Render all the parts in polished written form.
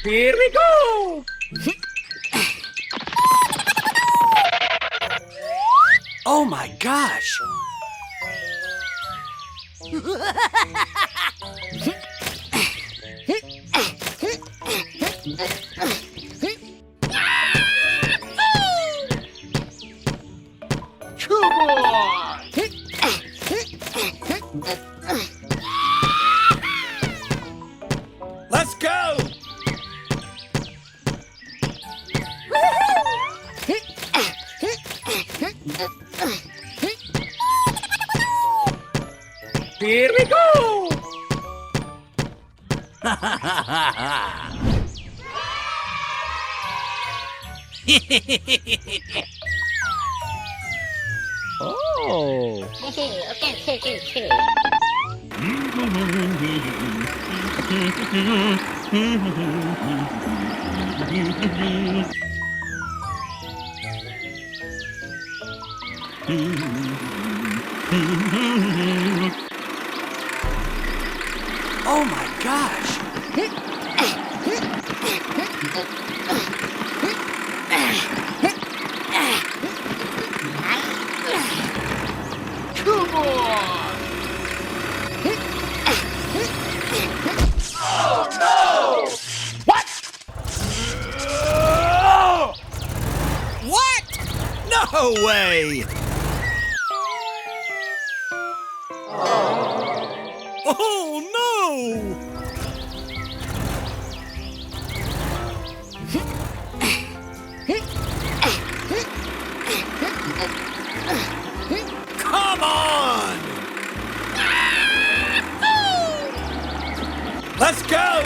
Here we go! Oh my gosh! Come on! Let's go! Here we go! Oh! Okay. Oh my gosh! Come on! Oh no! What? What? No way! Oh no! Come on! Let's go!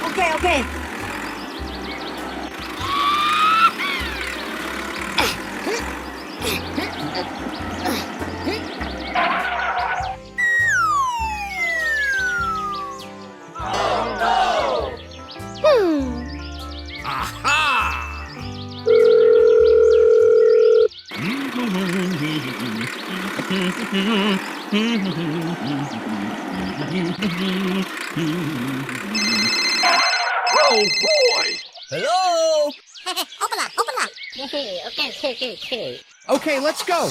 Okay. Oh boy! Hello? Open up. Okay. Okay, let's go.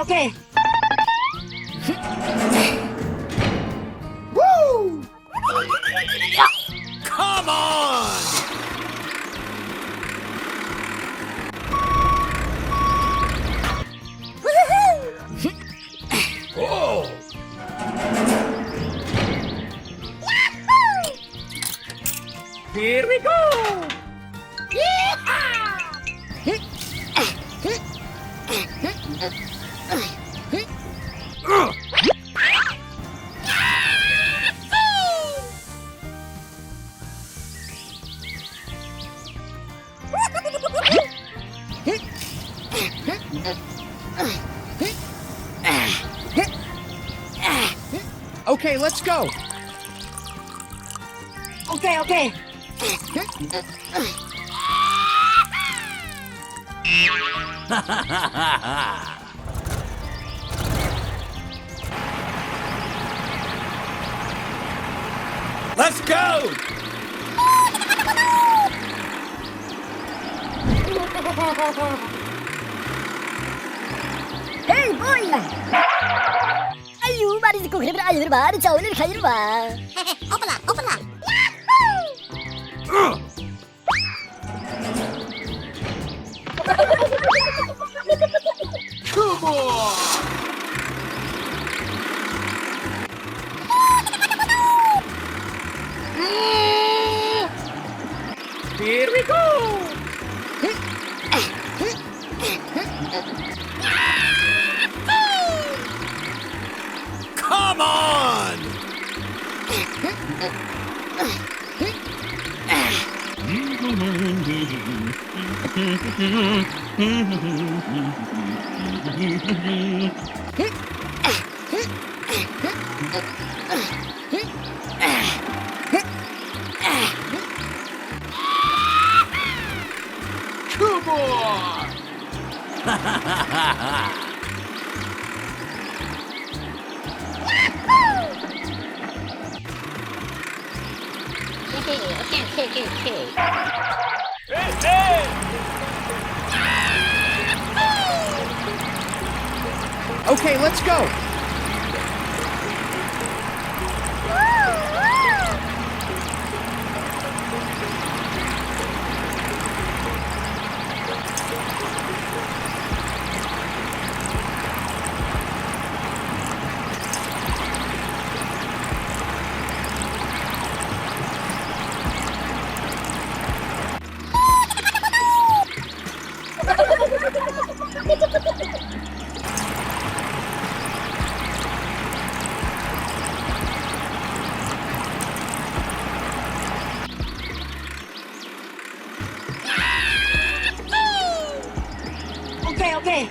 Okay. Woo! Come on! Oh! Here we go! Okay, let's go. Okay. Let's go. Hey boy! Ayo, mari kita kerja ayo bar, jauh ni khair bar. Open up. Come on. Here we go! Come on! Come on! Okay, let's go. Okay.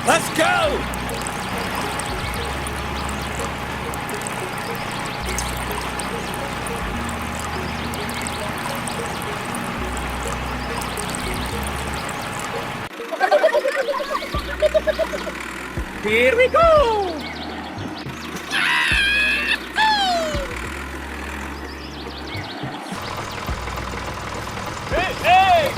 Let's go! Here we go! Hey!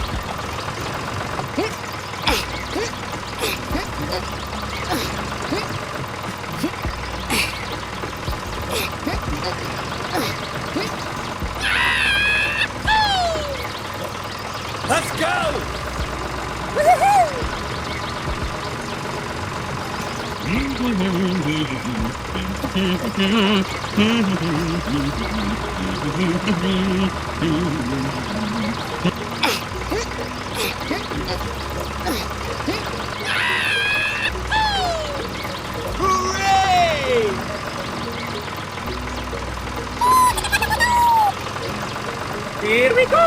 Let's go! Hooray! Here we go!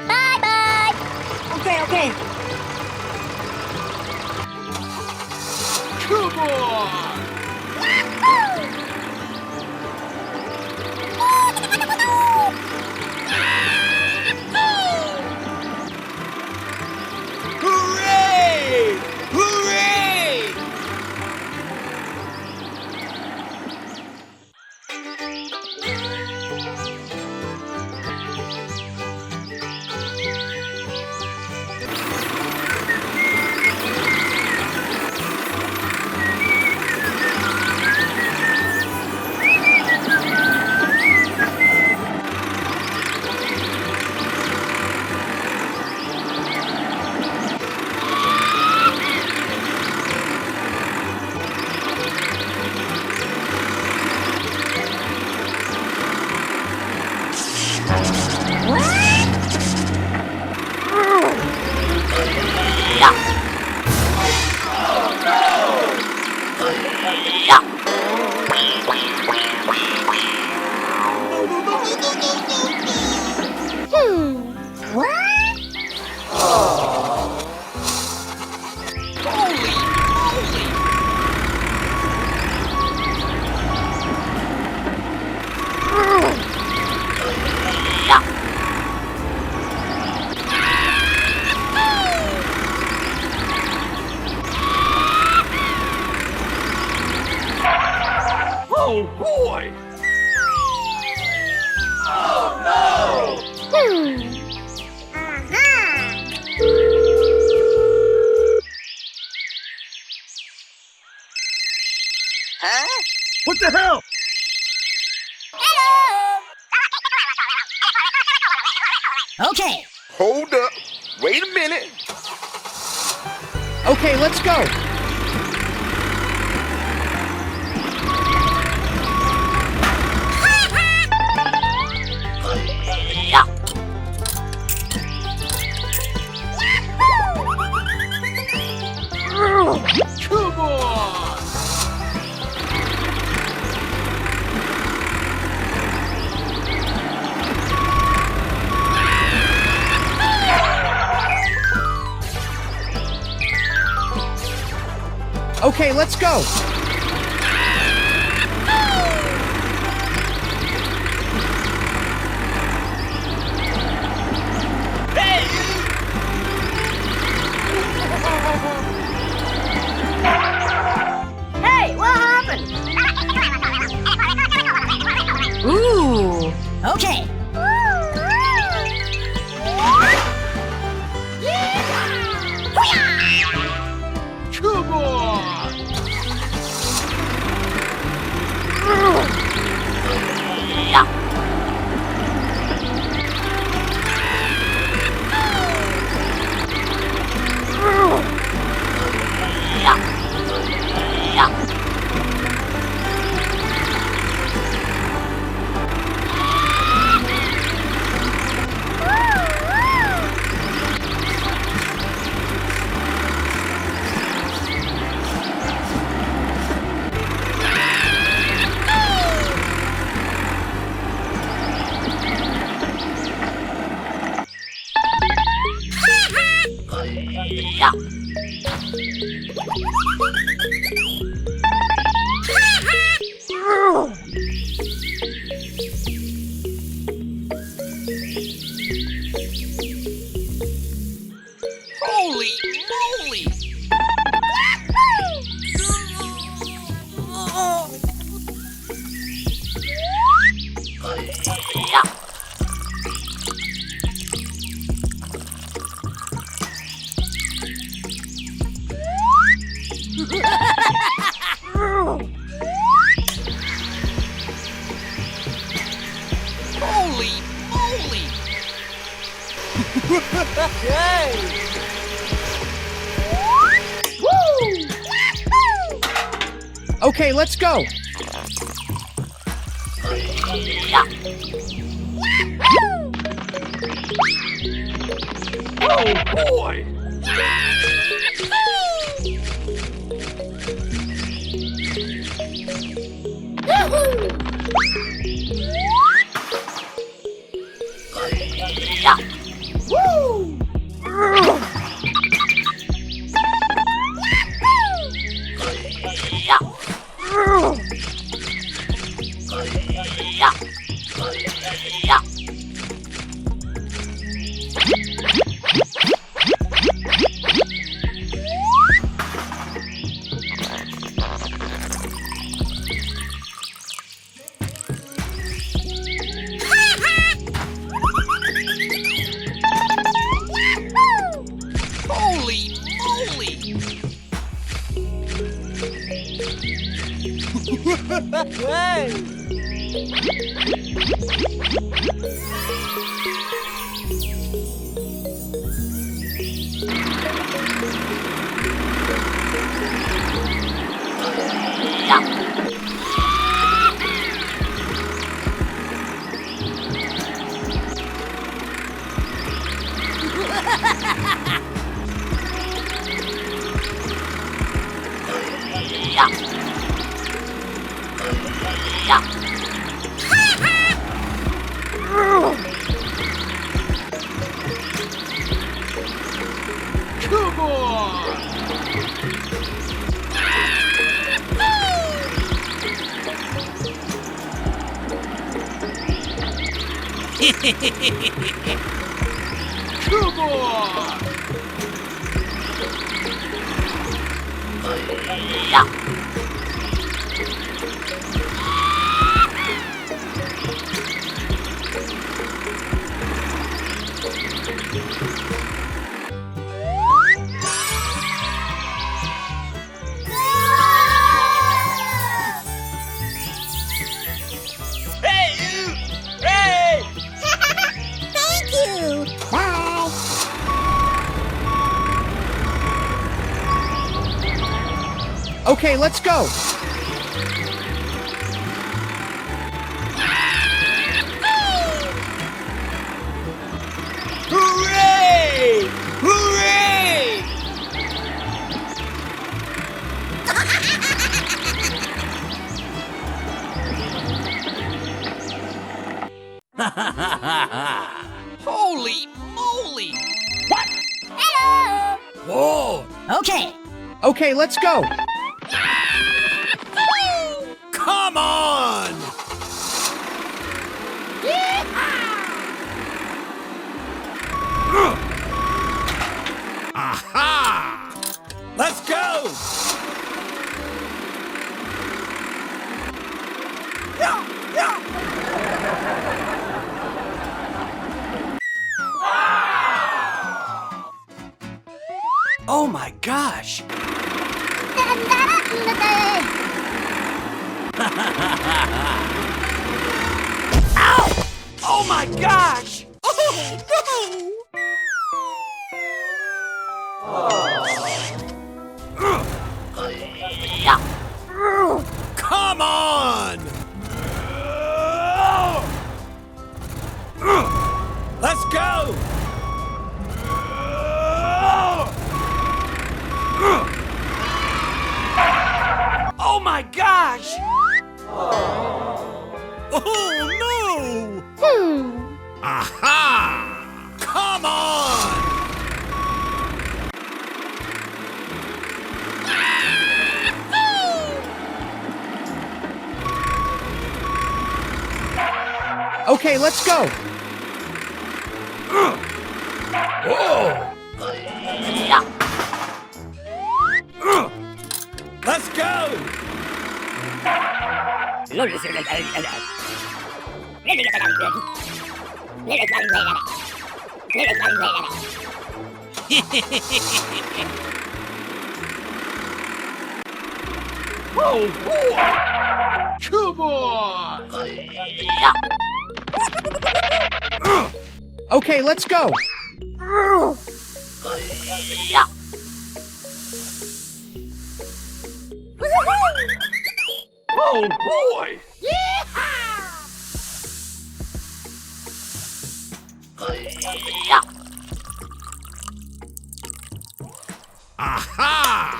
Bye. Okay. Come on! Hooray! Hooray! the hell? Okay. Hold up. Wait a minute. Okay, let's go. Come on! Okay, let's go. Hey, Hey, what happened? Ooh. Okay. come on! Holy moly! Holy moly! Okay, let's go. Oh boy! Holy moly! Come on! Come on! Okay, let's go. Hooray! Hooray! Holy moly! Hello. Whoa! Okay. Okay, let's go. Come on! Aha! Let's go! Oh my gosh! Ow! Oh my gosh! Oh no! Come on! Let's go! Oh my gosh! Oh no! Aha! Come on! Okay, let's go. Whoa! Let's go! Oh boy! Come on! Okay, let's go. Oh boy! Aha!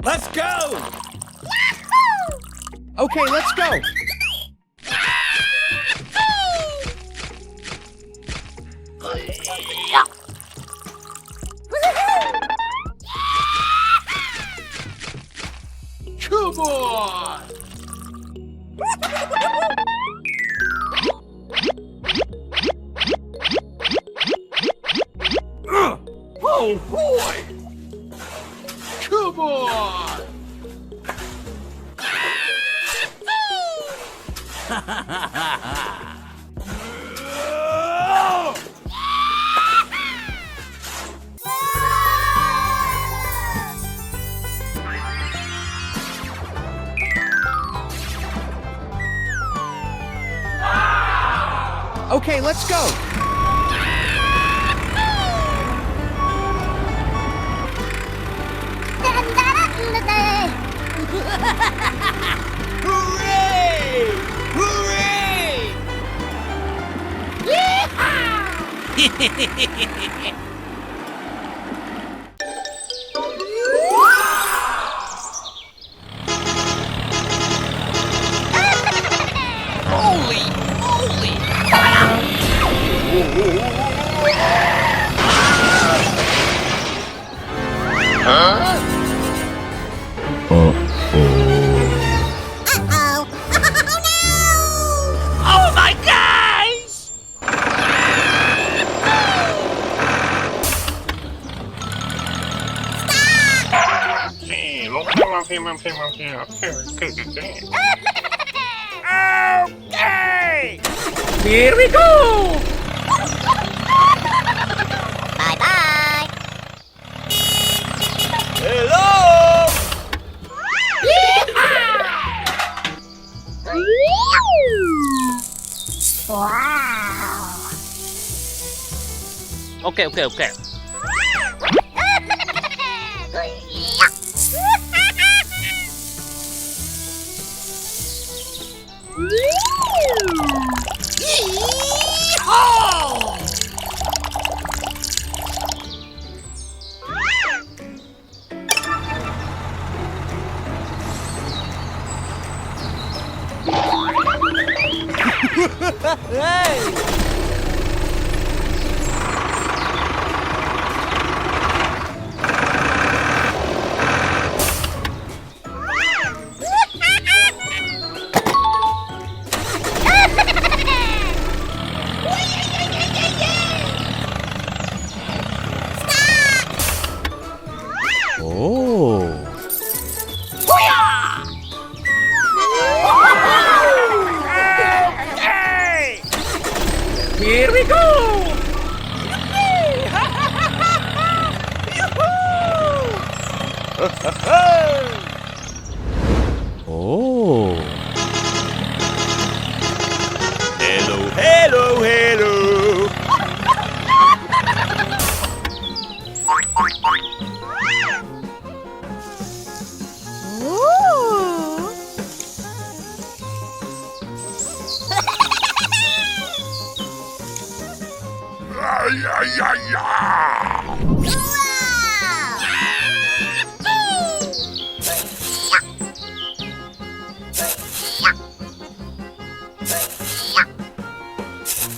Let's go! Okay, let's go. Come on! Oh boy! Come on! Okay, let's go. Hooray! Hooray! Holy moly! Oh my gosh! Okay! Here we go! Bye bye. Hello! Okay, okay, okay. Oh. Okay! Here we go! Oh. Hello, hello, hello. Ay, ay, ay, ay.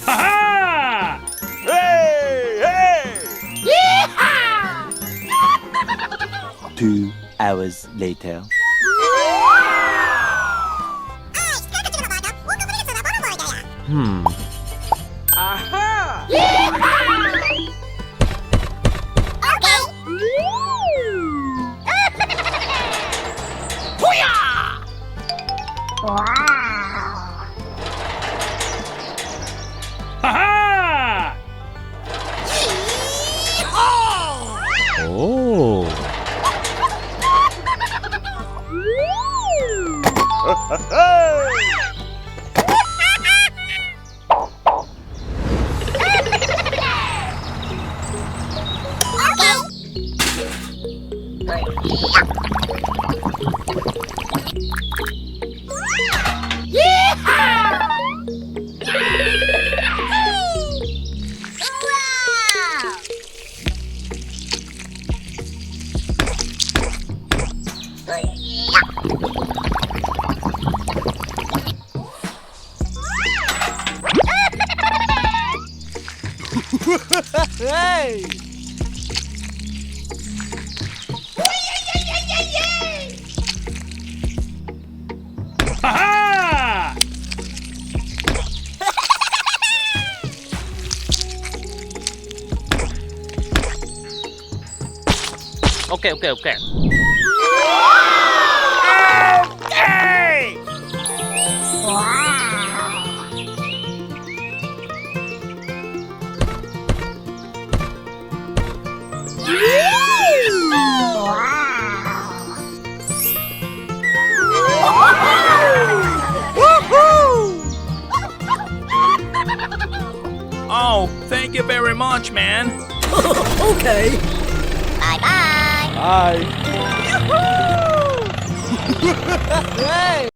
Ha-ha! Hey, hey. 2 hours later. Ha-ha! Oh. Hey! Ha-ha! Okay, okay, okay. Okay! Oh, thank you very much, man. Okay. Bye bye. Bye. Hey!